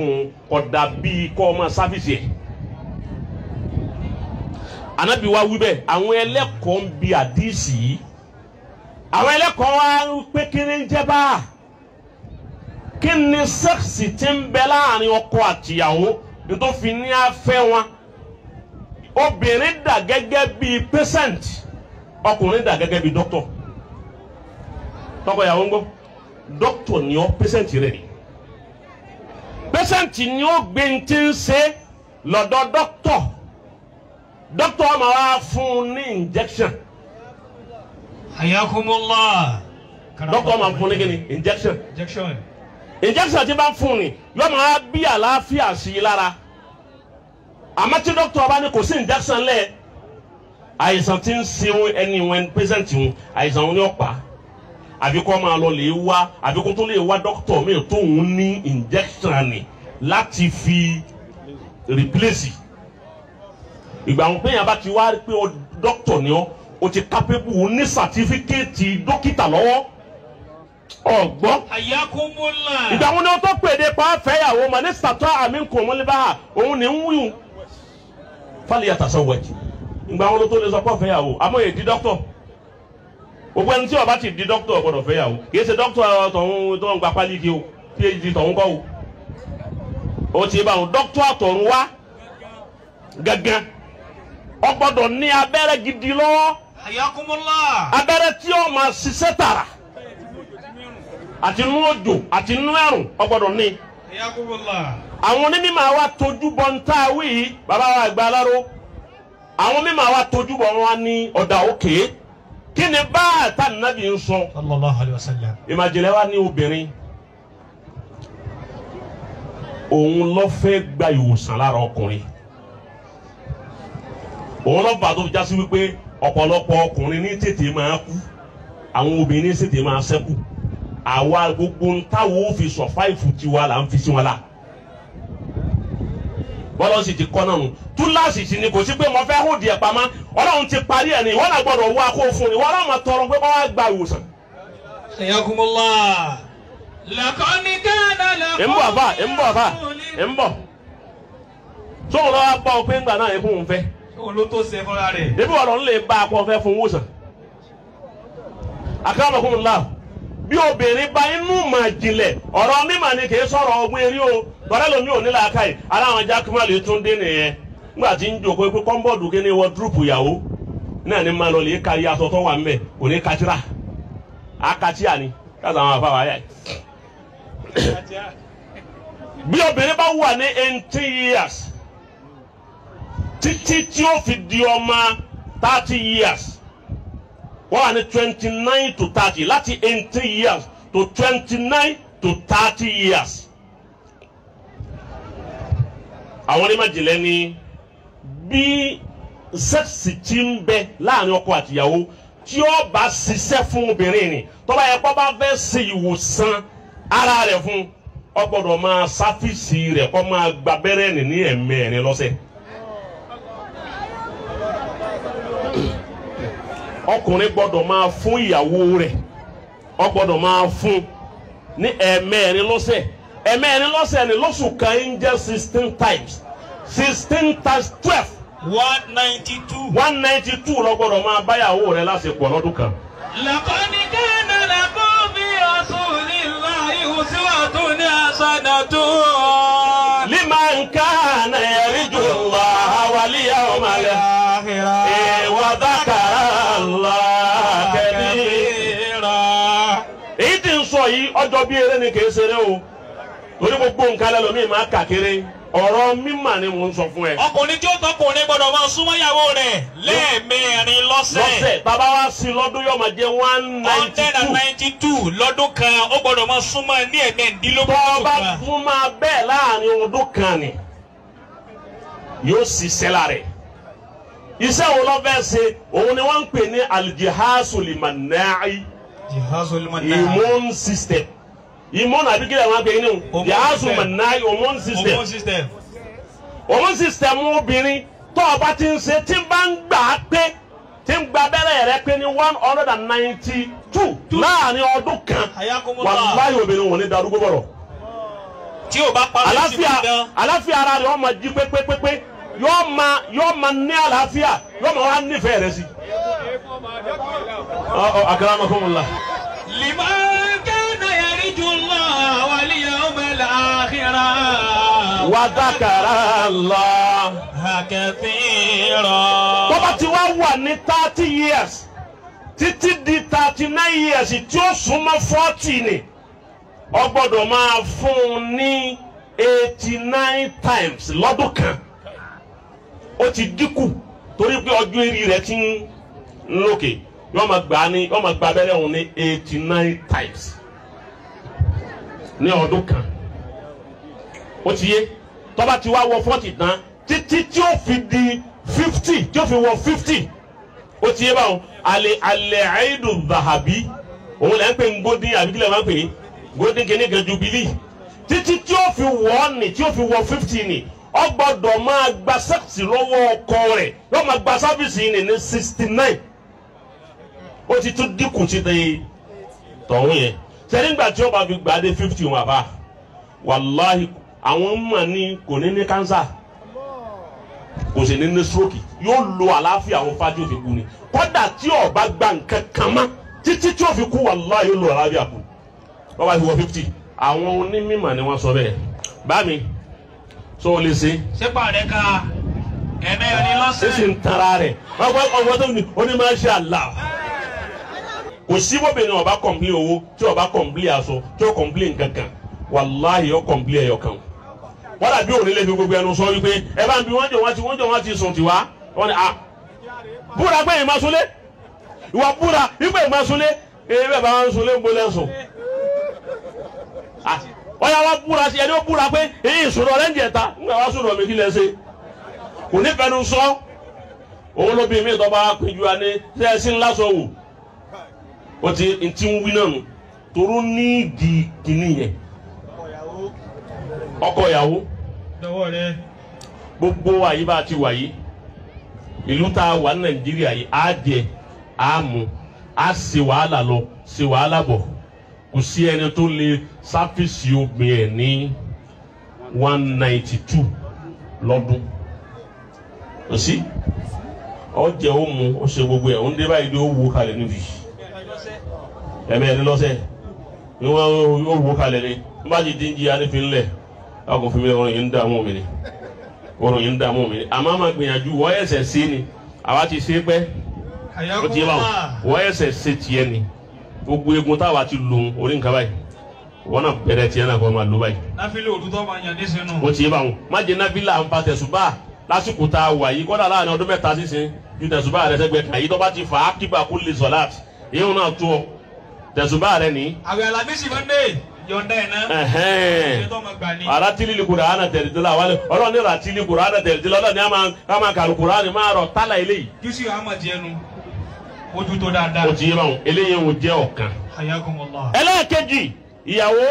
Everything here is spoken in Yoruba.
fún ọ̀dà bíi kọ́ ọmọ sáfìsì ẹ̀ anabi wa wí bẹ́ẹ̀ àwọn ẹlẹ́kọ̀ọ́ ń bi àdìsí yìí àwọn ẹlẹ́kọ̀ọ́ wa pé kí ni ń jẹ́ bá kí ni sẹ́ẹ̀sì tí ń bẹ láàrin ọkọ àtìyàwó nítorí fi ní afẹ́ wọn obìnrin dà gẹ́gẹ́ bíi patient ọkùnrin dà gẹ́gẹ́ bíi doctor tọkọ ìyàwó ń gbọ́ doctor ni ọ patient rẹ̀ ni patient ni ó gbé ń ti ń ṣe lọ́dọ̀ doctor doctor ma wá fún ní injection. Ayakumullah. Doctor ma fún ní kíni injection. Injection tí bá fún ni yóò máa bí àlàáfíà sí i lára. Àmọ́ tí doctor bá ní kò sí injection lẹ̀ àìsàn tí ń ṣe ẹni wọn patient wọn àìsàn wọn ni ó pa. Àbí kó máa lọ lè wá àbí kó tó lè wá doctor mi tó ń ní injection ni láti fi replace. Ìgbà wọn péyàn bá ti wá pé o doctor ni o ti capable ní certificate dókítà lọ́wọ́ ọgbọ́n. Ayakumullah. Ìgbà wọn ni o tó pèdè pa fẹ́yàwó mà ní sàtọ́ àmì nkùn mọ́lẹ́bà òun ni ń wíwù fálẹ̀ yàtọ̀ sọ́wọ́jì. Ìgbà wọn ló tó lè sọ pé fẹ́yàwó àmọ́ èdè doctor gbogbo ẹni tí ó bá ti di doctor gbọ́dọ̀ fẹ́yàwó kìí ṣe doctor tọ̀hún tó ń gba pálí kí o PhD tọ̀hún kọ́ o ti bá wọn doctor àtọ̀run wá gángan ó gbọ́dọ̀ ní abẹ́rẹ́ gidi lọ́wọ́. Ayakumullah. Abẹ́rẹ́ tí ó máa ṣiṣẹ́ tààrà àti inú òjò àti inú ẹ̀rùn ó gbọ́dọ̀ ní. Ayakumullah. Àwọn onímọ̀ wa tójú bọ̀ ń tá a wí yìí bàbá wa àgbà aláró àwọn onímọ̀ wa tójú bọ̀ wọn ní ọ̀dà òkè kí ni bá àtà nàbì ń sọ. Sallallahu alaihi wasallam. Ìmàjìnlẹ̀ wa ní obìnrin òun ló fẹ́ gba ìwòsàn lára ọkùnrin òun ló fà tó fi já sí wípé ọ̀pọ̀lọpọ̀ ọkùnrin ní tètè máa kú àwọn obìnrin ní tètè máa ṣẹ́kù àwa gbogbo ń táwọn ó fi sọ̀fáìfù tiwa là ń fi sí wọn la bọ́lá sì ti kọ́ náà nù túláàsì sí ni kò sí pé mo fẹ́ hó díẹ̀ pamọ́ ọlọ́run ti parí ẹ̀ ní ìwọ́n náà gbọ́dọ̀ wá kó fún ni wọ́n náà máa tọrọ pé wọ́n á gba ìwòsàn. Ayakumullah. Laqad kana lakum. ń bọ̀ sóhun lọ́wọ́ bá ọ pé ńgbà náà yẹ fún òun fẹ́. Olo tó ṣe fúnra rẹ̀. Débi ọ̀rọ̀ ń lè bá a kọ́ fẹ́ fún wòsàn. Akramakumullah bí obìnrin bá inú mà jìnlẹ̀ ọ̀rọ̀ mímà ni kì í sọ̀rọ̀ ọgbọ́n eré o bọ́dá lomi ò ní làákàyè aláwọn jákèmá lè tún dé nìyẹn nígbà tí ń jòkó pé kọ́ńbọ̀dù kí ni wọ́dúrúpù ìyàwó náà ni máa lọ lè ka iye aṣọ tó wà ńbẹ̀ kò ní katira akatia ni káàtà àwọn àfáà wáyà yìí. Bí obìnrin bá wà ní 18 years títí tí ó fi di ọmọ 30 years wọ́n wà ní 29 to 30 láti 18 years to 29 to 30 years. Àwọn onímọ̀jìnlẹ̀ ní bí sẹ́ẹ̀sì tí ń bẹ láàrin ọkọ àtìyàwó tí ó bá ṣiṣẹ́ fún obìnrin ni tó bá yẹ kó bá fẹ́ ṣe ìwòsàn ara rẹ̀ fún ó gbọ́dọ̀ máa sáfìsì rẹ̀ kó máa gbabẹ́rẹ́ ní ẹ̀mẹ́rin lọ́sẹ̀. Ọkùnrin gbọ́dọ̀ máa fún ìyàwó rẹ̀ ó gbọ́dọ̀ máa fún ní ẹ̀mẹ́rin lọ́sẹ̀ ni lóṣù kan ń jẹ́ 16 times 16 times 12 192 ló gbọ́dọ̀ máa báyàwó rẹ̀ lásìkò lọ́dún kan. Laqad kana lakum fi rasulillahi uswatun hasanatun liman kana yarju Allaha wal yawmal akhir wa dhakara Allaha kathira. Èyí tí ń sọ yìí ọjọ́ bí eré ni kì í ṣeré o torí gbogbo nǹkan lẹ́lòmíì máa kà kéré ọ̀rọ̀ mímà ni mò ń sọ fún ẹ. Ọkùnrin tí ó tọkùnrin gbọ́dọ̀ máa súnmọ́ ìyàwó rẹ̀ lẹ́ẹ̀mẹrin lọ́sẹ̀. Bàbá wa sí lọ́dún yóò máa jẹ́ 192 lọ́dún kan ó gbọ́dọ̀ máa súnmọ́ ní ẹ̀mẹ́ẹ̀dínlógún. Tó bá fún máa bẹ́ẹ̀ láàrin ọdún kan ni yóò ṣiṣẹ́ la rẹ̀. Iṣẹ́ wo ló fẹ́ ṣe òun ni wọ́n ń pè ní aljihasul manna'i immune system. Immune àbí kílẹ̀ wọn pè ní o aljihasul manna'i immune system. Immune system obìnrin tó o bá ti ń ṣe tí bá ń gbà á pé tí ń gba abẹ́rẹ́ rẹ pé ní 192 láàrin ọdún kan wàláhì obìnrin wọn ní darúgbó bọ̀rọ̀ tí o bá parí sí dandan. àlàáfíà ara rẹ̀ ọmọ jí pépépépé yóò máa ní àlàáfíà yóò máa wá nífẹ̀ẹ́ rẹ̀ sí. akramakumullah. liman kana yarju Allah wal yawmal akhir wa dhakara Allah kathira. bọ́bá ti wá wà ní 30 years títí di 39 years tí ó súnmọ́ 40 ni ó gbọ́dọ̀ máa fún un ní 89 times lọ́dún kan. Ó ti dínkù torí pé ọjọ́ eré rẹ̀ ti ń lókè yóò máa gba abẹ́rẹ́ òun ní 89 times ní ọdún kan. Ó ti yé tọ́ba ti wá wọ 40 tán títí tí ó fi di 50 tí ó fi wọ 50. Ó ti yé báwọn alẹ́ àìdùn zahabi òun lẹ́ ń pè ń golden àbí kílẹ̀ máa ń pè é golden kìíní kan jubilee títí tí ó fi wọ́ ni tí ó fi wọ 50 ni ó gbọ́dọ̀ máa gba sẹ́ẹ̀sì lọ́wọ́ ọkọ rẹ̀ yóò máa gba sáfìsì ní 69. Ó ti tún dínkù sí ti tọ̀hún yẹn sẹ́ni nígbà tí ó bá fi gbà dé 50 wọn àbá wàláhì àwọn mọ̀ ní kò ní ní kánsà kò sì ní ní stroke yóò lo àlàáfíà àwọn fájú òfin kú ni kódà tí ó bá gba nǹkan kan mọ́ títí tí ó fi kú wàláhì yóò lo àlàáfíà kú wọ́n bá fi wọ 50. àwọn onímọ̀ ni wọ́n sọ bẹ́ẹ̀ bá mi so lè ṣe. sépà rẹ ka ẹ̀mẹ́rin lọ́sẹ̀. sísè ń tara rẹ̀ ọgbọ́n tó ní onímọ̀ ṣe àlà kò sí bóbìnrin ọba kọ̀m̀plé owó tí ọba kọ̀m̀plé aṣọ tí ó kọ̀m̀plé nǹkankan wàláhì ó kọ̀m̀plé ẹ̀yọ̀ kan wọ́n dàbí òní lè fi gbogbo ẹnu sọ wípé ẹ bá ń bi wọ́n jọ wọ́n ti sùn tiwa wọ́n ni búra pé ìmọ̀ súnlé ìwà búra ìgbà ìmọ̀ súnlé èyí bẹ́ẹ̀ bá wọn súnlé ń bolẹ̀ sùn wọ́n yà wá búra sí ẹni ó búra pé èyí ìṣòro rẹ̀ ń jẹ̀ta nígbà wá sọ̀rọ̀ mi kí lẹ ṣe kò ní fẹnu sọ òun ló bí mi tó bá péjú wa ní ṣe é sí ńlá sọ wò ó ti ń wí náà nù toró ní ìdí kìíní yẹn ọkọ ìyàwó gbogbo àyè bá ti wà yìí ìlú tá a wà ní Nàìjíríà yìí á jẹ á mu á ṣe wàhálà lọ ṣe wàhálà bọ̀ kò sí ẹni tó lè sáfìsì obìnrin ẹ̀ ní 192 lọ́dún kò sí ọjẹ ó mu ó ṣe gbogbo ẹ̀ ń dé báyìí ó wo kalẹ̀ níbi ẹ̀mẹ́rin lọ́sẹ̀ ni wọ́n ó wo kalẹ̀ ni wọ́n bá ti dín jí anífin ńlẹ̀ ọkùn fún mi ọrùn yìí ń dààmú mi ni ọrùn yìí ń dààmú mi ni àmọ́ máa gbìyànjú wọ́n ẹ̀sẹ̀ sí ni àwa ti ṣe pẹ́ ó ti yẹ báwọn wọ́n ẹ̀sẹ̀ ṣe tiẹ̀ ni gbogbo egun táwa ti lòun orí nǹkan báyìí wọn náà bẹ̀rẹ̀ tiẹ̀ náà kọ́ máa lò báyìí. náfìlì òdútọ́ máa yàn ní sinú. ó ti yé báwọn má jẹ náfìlà ń fa tẹ̀sùbá lásìkò tá a wà yìí kọ́dà láàrin ọdún mẹ́ta sísìn ju tẹ̀sùbá rẹ sẹ́gbẹ̀ẹ́ kan yìí tó bá ti fà á kíba kó lè sọ̀láàtì yíyún náà tó ọ tẹ̀sùbá rẹ ní. àwẹ̀ alábísí mọ́ndé yọ̀ǹda ẹ̀ náà. aratili li Qur'ana tẹ̀lẹ́tẹ̀lẹ́ àwọn ọlọ́ni ratili Qur'ana tẹ̀lẹ́tẹ̀lẹ́ ọlọ́ni a máa kàlù Qur'ani máa rọ̀ tálà eléyìí. jùsù àmàdí ẹnu ojú tó dáadáa. o ti yé báwọn eléyìí ń jẹ́ ọ̀kan. Hayyakumullah. ẹlẹ́ẹ̀kejì ìyàwó.